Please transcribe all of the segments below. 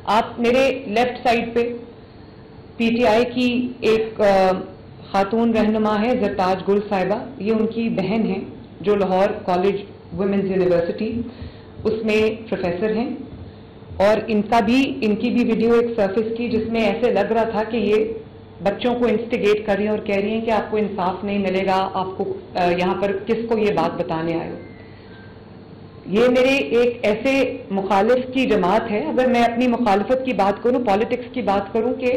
آپ میرے left side پہ پی ٹی آئی کی ایک خاتون رہنما ہے زرتاج گل صاحبہ، یہ ان کی بہن ہیں جو لاہور کالج ویمنز یونیورسٹی اس میں پروفیسر ہیں، اور ان کی بھی ویڈیو ایک سرفس کی جس میں ایسے لگ رہا تھا کہ یہ بچوں کو انسٹیگیٹ کر رہی ہیں اور کہہ رہی ہیں کہ آپ کو انصاف نہیں ملے گا، آپ کو یہاں پر کس کو یہ بات بتانے آئے ہو۔ یہ میرے ایک ایسے مخالف کی جماعت ہے، اگر میں اپنی مخالفت کی بات کروں، پالیٹکس کی بات کروں، کہ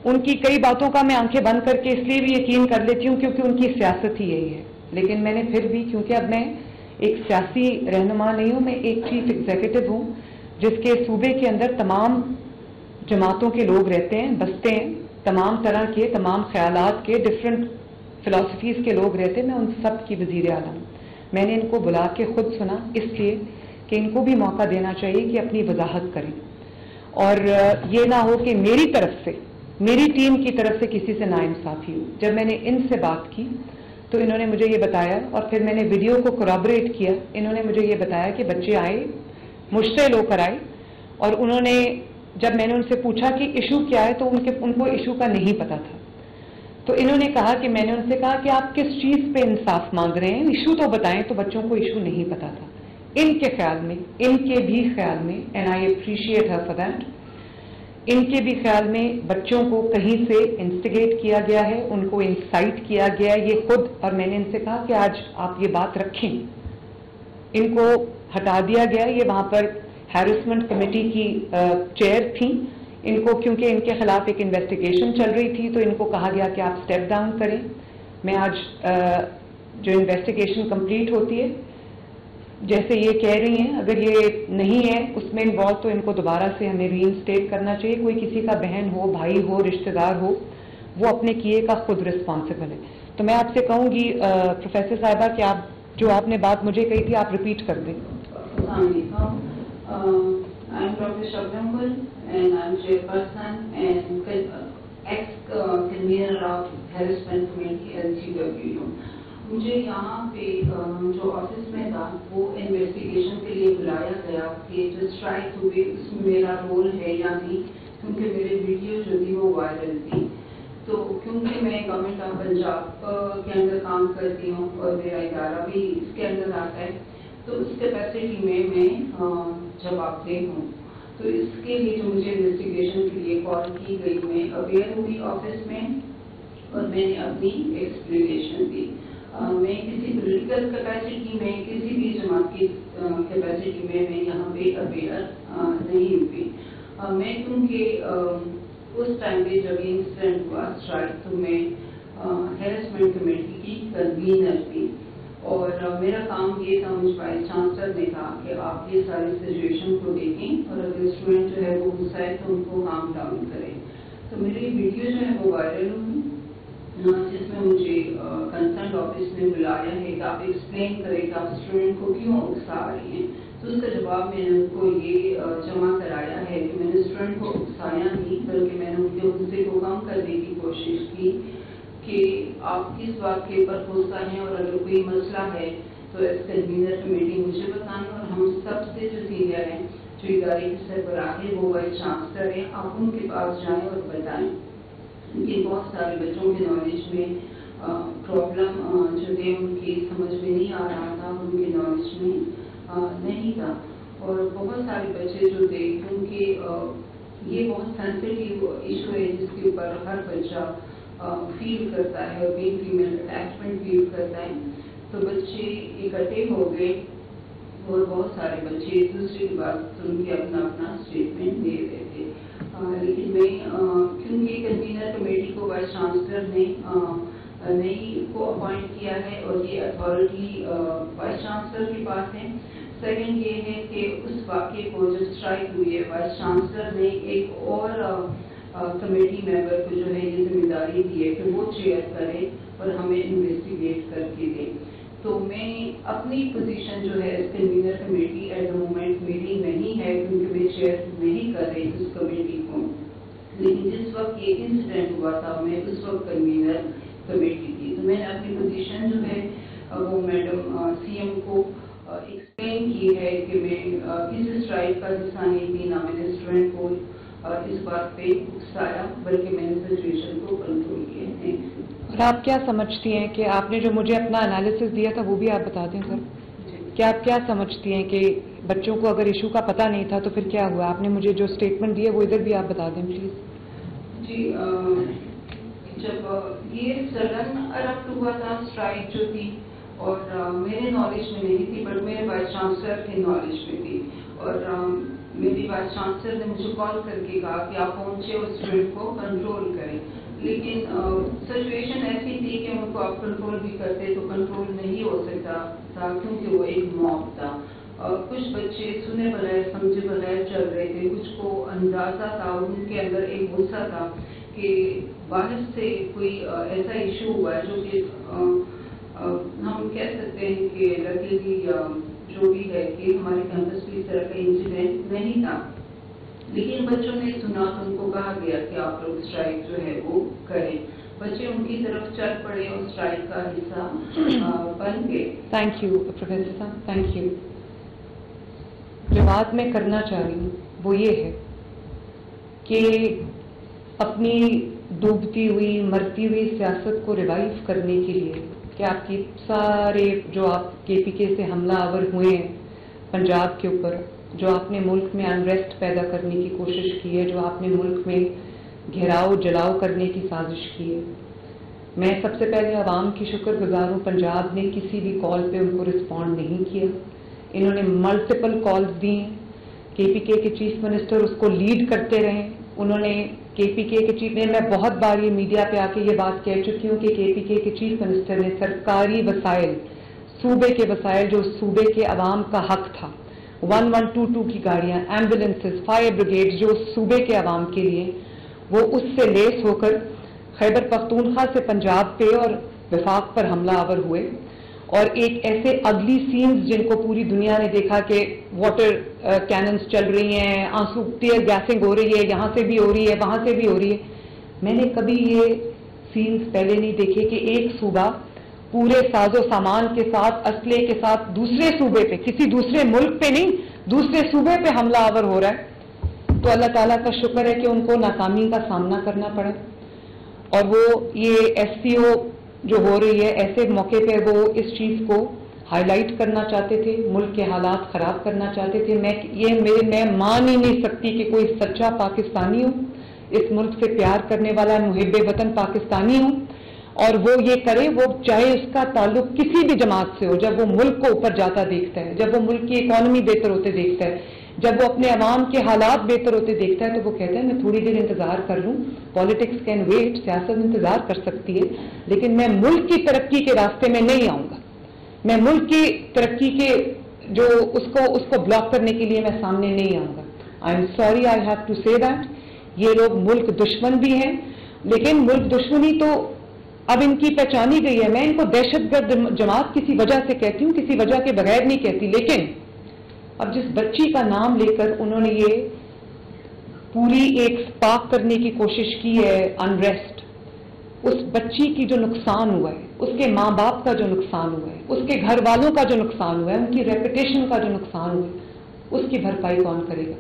ان کی کئی باتوں کا میں آنکھیں بند کر کے اس لیے بھی یقین کر لیتی ہوں کیونکہ ان کی سیاست ہی یہی ہے، لیکن میں نے پھر بھی، کیونکہ اب میں ایک سیاسی رہنما نہیں ہوں، میں ایک چیف ایگزیکٹو ہوں جس کے صوبے کے اندر تمام جماعتوں کے لوگ رہتے ہیں، بستے ہیں، تمام طرح کے، تمام خیالات کے، ڈفرینٹ فلاسفیز کے لوگ رہتے ہیں، میں ان سب کی وزیر اعلیٰ ہوں۔ میں نے ان کو بلا کے خود سنا اس لیے کہ ان کو بھی موقع دینا چاہیے کہ اپنی وضاحت کریں، اور یہ نہ ہو کہ میری طرف سے، میری ٹیم کی طرف سے کسی سے ناانصافی ہو۔ جب میں نے ان سے بات کی تو انہوں نے مجھے یہ بتایا، اور پھر میں نے ویڈیو کو کورابریٹ کیا، انہوں نے مجھے یہ بتایا کہ بچے آئے، مشتعل ہو کر آئے، اور انہوں نے، جب میں نے ان سے پوچھا کہ ایشو کیا ہے تو ان کو ایشو کا نہیں پتا تھا، تو انہوں نے کہا کہ میں نے ان سے کہا کہ آپ کس چیز پہ انصاف مانگ رہے ہیں، ایشو تو بتائیں، تو بچوں کو ایشو نہیں پتا تھا۔ ان کے خیال میں، ان کے بھی خیال میں، and I appreciate her for that, ان کے بھی خیال میں بچوں کو کہیں سے انسٹیگیٹ کیا گیا ہے، ان کو انسائٹ کیا گیا ہے، یہ خود، اور میں نے ان سے کہا کہ آج آپ یہ بات رکھیں، ان کو ہٹا دیا گیا، یہ وہاں پر ہیرسمنٹ کمیٹی کی چیئر تھیں، ان کو کیونکہ ان کے خلاف ایک انویسٹیگیشن چل رہی تھی تو ان کو کہا گیا کہ آپ اسٹیپ ڈاؤن کریں۔ میں آج جو انویسٹیگیشن کمپلیٹ ہوتی ہے، جیسے یہ کہہ رہی ہیں، اگر یہ نہیں ہے اس میں انوالو تو ان کو دوبارہ سے ہمیں ری انسٹیٹ کرنا چاہیے۔ کوئی کسی کا بہن ہو، بھائی ہو، رشتہ دار ہو، وہ اپنے کیے کا خود رسپانسبل ہے۔ تو میں آپ سے کہوں گی پروفیسر صاحبہ کہ آپ جو آپ نے بات مجھے کہی تھی آپ ریپیٹ کر دیں۔ السلام علیکم، I am Dr. Shabnam Gul and I am chairperson and ex-convener of harassment committee LGWU۔ مجھے یہاں پہ جو آفس میں تھا وہ انویسٹیگیشن کے لیے بلایا گیا کہ جو اسٹرائک ہوئی اس میں میرا رول ہے یا نہیں، کیونکہ میری ویڈیو جو تھی وہ وائرل تھی۔ تو کیونکہ میں گورنمنٹ آف پنجاب کے اندر کام کرتی ہوں اور میرا ادارہ بھی اس کے اندر آتا ہے، تو اس کیپیسٹی میں جواب دہ ہوں۔ تو اس کے لیے جو مجھے انویسٹیگیشن کے لیے کال کی گئی، میں اویئر ہوئی آفس میں اور میں نے اپنی ایکسپلینیشن دی۔ میں کسی پولیٹیکل کیپیسٹی میں، کسی بھی جماعت کی کیپیسٹی میں یہاں پہ اویئر نہیں ہوئی۔ میں کیونکہ اس ٹائم پہ جب یہ انسیڈنٹ ہوا اسٹرائک، تو میں ہیرسمنٹ کمیٹی کی کنوینر تھی، اور میرا کام یہ تھا، مجھ وائس چانسلر نے کہا کہ آپ یہ ساری سچویشن کو دیکھیں اور اگر اسٹوڈنٹ جو ہے وہ غصہ ہے تو ان کو کام ڈاؤن کریں۔ تو میری ویڈیو جو ہے وہ وائرل ہوئی، جس میں مجھے کنسرن آفس نے بلایا ہے کہ آپ ایکسپلین کریں کہ آپ اسٹوڈنٹ کو کیوں اکسا رہی ہیں۔ تو اس کا جواب میں نے ان کو یہ جمع کرایا ہے کہ میں نے اسٹوڈنٹ کو اکسایا نہیں، بلکہ میں نے ان کے غصے کو کم کرنے کی کوشش کی کہ آپ کس بات کے اوپر غصہ ہیں، اور اگر کوئی مسئلہ ہے تو ایز کنوینر کمیٹی مجھے بتائیں، اور ہم سب سے جو سینئر ہیں، جو ادارے کے سربراہ ہیں، وہ وائس چانسلر ہیں، آپ ان کے پاس جائیں اور بتائیں۔ کہ بہت سارے بچوں کے نالج میں پرابلم جو تھے ان کی سمجھ میں نہیں آ رہا تھا، ان کے نالج میں نہیں تھا، اور بہت سارے بچے جو تھے کیونکہ یہ بہت سینسٹیو ایشو ہے جس کے اوپر ہر بچہ فیل کرتا ہے اور مین فیمیل اٹیچمنٹ فیل کرتا ہے، تو بچے اکٹھے ہو گئے اور بہت سارے بچے ایک دوسرے کی بات سن کے اپنا اپنا اسٹیٹمنٹ دے رہے تھے۔ لیکن میں کیونکہ کنوینر کمیٹی کو وائس چانسلر نے نئی کو اپوائنٹ کیا ہے اور یہ اتھارٹی وائس چانسلر کے پاس ہے۔ سیکنڈ یہ ہے کہ اس واقعے کو جو اسٹرائک ہوئی ہے، وائس چانسلر نے ایک اور کمیٹی ممبر کو جو ہے یہ ذمہ داری دی ہے کہ وہ چیئر کرے اور ہمیں انویسٹیگیٹ کر کے دے۔ تو میں اپنی پوزیشن جو ہے convener committee at the moment میری نہیں ہے، کیونکہ میں چیئر نہیں کر رہی اس کمیٹی کو، لیکن جس وقت یہ انسیڈنٹ ہوا تھا میں اس وقت کنوینر کمیٹی تھی۔ تو میں نے اپنی پوزیشن جو ہے وہ میڈم سی ایم کو ایکسپلین کی ہے کہ میں اس اسٹرائک کا حصہ نہیں تھی، نہ میں نے اسٹوڈنٹ کو اس بات پہ اکسایا، بلکہ میں نے سچویشن کو کنٹرول کیا. اور آپ کیا سمجھتی ہیں کہ آپ نے جو مجھے اپنا انالیسس دیا تھا وہ بھی آپ بتا دیں سر. کیا آپ کیا سمجھتی ہیں کہ بچوں کو اگر ایشو کا پتہ نہیں تھا تو پھر کیا ہوا؟ آپ نے مجھے جو اسٹیٹمنٹ دی ہے وہ ادھر بھی آپ بتا دیں پلیز. جی، جب یہ سڈن ارپٹ ہوا تھا اسٹرائک جو تھی، اور میرے نالج میں نہیں تھی، بٹ میرے وائس چانسلر کے نالج میں تھی، اور میری وائس چانسلر نے مجھے کال کر کے کہا کہ آپ پہنچے اور اسٹوڈنٹ کو کنٹرول کریں. لیکن سچویشن ایسی تھی کہ ان کو آپ کنٹرول بھی کرتے تو کنٹرول نہیں ہو سکتا تھا، کیونکہ وہ ایک موب تھا. کچھ بچے سنے بغیر سمجھے بغیر چل رہے تھے، کچھ کو اندازہ تھا، ان کے اندر ایک غصہ تھا کہ باہر سے کوئی ایسا ایشو ہوا ہے جو کہ ہم کہہ سکتے ہیں کہ لکیلی جو بھی ہے کہ ہمارے کیمپس میں اس طرح کا انسیڈنٹ نہیں تھا. لیکن بچوں نے سنا تو ان کو کہا گیا کہ آپ لوگ اسٹرائک جو ہے وہ کریں. بچے ان کی طرف چل پڑے اور اسٹرائک کا حصہ بن گئے. تھینک یو پروفیسر صاحب، تھینک یو. جو بات میں کرنا چاہ رہی ہوں وہ یہ ہے کہ اپنی ڈوبتی ہوئی مرتی ہوئی سیاست کو ریوائیو کرنے کے لیے کہ آپ کی سارے جو آپ کے پی کے سے حملہ آور ہوئے ہیں پنجاب کے اوپر، جو آپ نے ملک میں انریسٹ پیدا کرنے کی کوشش کی ہے، جو آپ نے ملک میں گھیراؤ جلاؤ کرنے کی سازش کی ہے، میں سب سے پہلے عوام کی شکر گزار ہوں. پنجاب نے کسی بھی کال پہ ان کو رسپونڈ نہیں کیا. انہوں نے ملٹیپل کالز دی ہیں. کے پی کے چیف منسٹر اس کو لیڈ کرتے رہے. انہوں نے کے پی کے چیف میں بہت بار یہ میڈیا پہ آ کے یہ بات کہہ چکی ہوں کہ کے پی کے چیف منسٹر نے سرکاری وسائل، صوبے کے وسائل جو صوبے کے عوام کا حق تھا، 1122 کی گاڑیاں، ایمبولینسز، فائر بریگیڈ جو صوبے کے عوام کے لیے، وہ اس سے لیس ہو کر خیبر پختونخوا سے پنجاب پہ اور وفاق پر حملہ آور ہوئے. اور ایک ایسے اگلی سینز جن کو پوری دنیا نے دیکھا کہ واٹر کیننز چل رہی ہیں، آنسو ٹیئر گیسنگ ہو رہی ہے، یہاں سے بھی ہو رہی ہے، وہاں سے بھی ہو رہی ہے. میں نے کبھی یہ سینز پہلے نہیں دیکھے کہ ایک صوبہ پورے ساز و سامان کے ساتھ، اسلحے کے ساتھ دوسرے صوبے پہ، کسی دوسرے ملک پہ نہیں، دوسرے صوبے پہ حملہ آور ہو رہا ہے. تو اللہ تعالیٰ کا شکر ہے کہ ان کو ناکامی کا سامنا کرنا پڑا. اور وہ یہ ایس پی او جو ہو رہی ہے، ایسے موقع پہ وہ اس چیز کو ہائی لائٹ کرنا چاہتے تھے، ملک کے حالات خراب کرنا چاہتے تھے. میں مان ہی نہیں سکتی کہ کوئی سچا پاکستانی ہو، اس ملک سے پیار کرنے والا محب وطن پاکستانی ہو اور وہ یہ کرے، وہ چاہے اس کا تعلق کسی بھی جماعت سے ہو. جب وہ ملک کو اوپر جاتا دیکھتا ہے، جب وہ ملک کی اکانومی بہتر ہوتے دیکھتا ہے، جب وہ اپنے عوام کے حالات بہتر ہوتے دیکھتا ہے، تو وہ کہتا ہے میں تھوڑی دیر انتظار کر لوں، پالیٹکس کین ویٹ، سیاست انتظار کر سکتی ہے، لیکن میں ملک کی ترقی کے راستے میں نہیں آؤں گا. میں ملک کی ترقی کے جو اس کو بلاک کرنے کے لیے میں سامنے نہیں آؤں گا. I am sorry, I have to say that. یہ لوگ ملک دشمن بھی ہیں، لیکن ملک دشمنی تو اب ان کی پہچانی گئی ہے. میں ان کو دہشت گرد جماعت کسی وجہ سے کہتی ہوں، کسی وجہ کے بغیر نہیں کہتی. لیکن اب جس بچی کا نام لے کر انہوں نے یہ پوری ایک سپاک کرنے کی کوشش کی ہے انریسٹ، اس بچی کی جو نقصان ہوا ہے، اس کے ماں باپ کا جو نقصان ہوا ہے، اس کے گھر والوں کا جو نقصان ہوا ہے، ان کی ریپوٹیشن کا جو نقصان ہوا ہے، اس کی بھرپائی کون کرے گا؟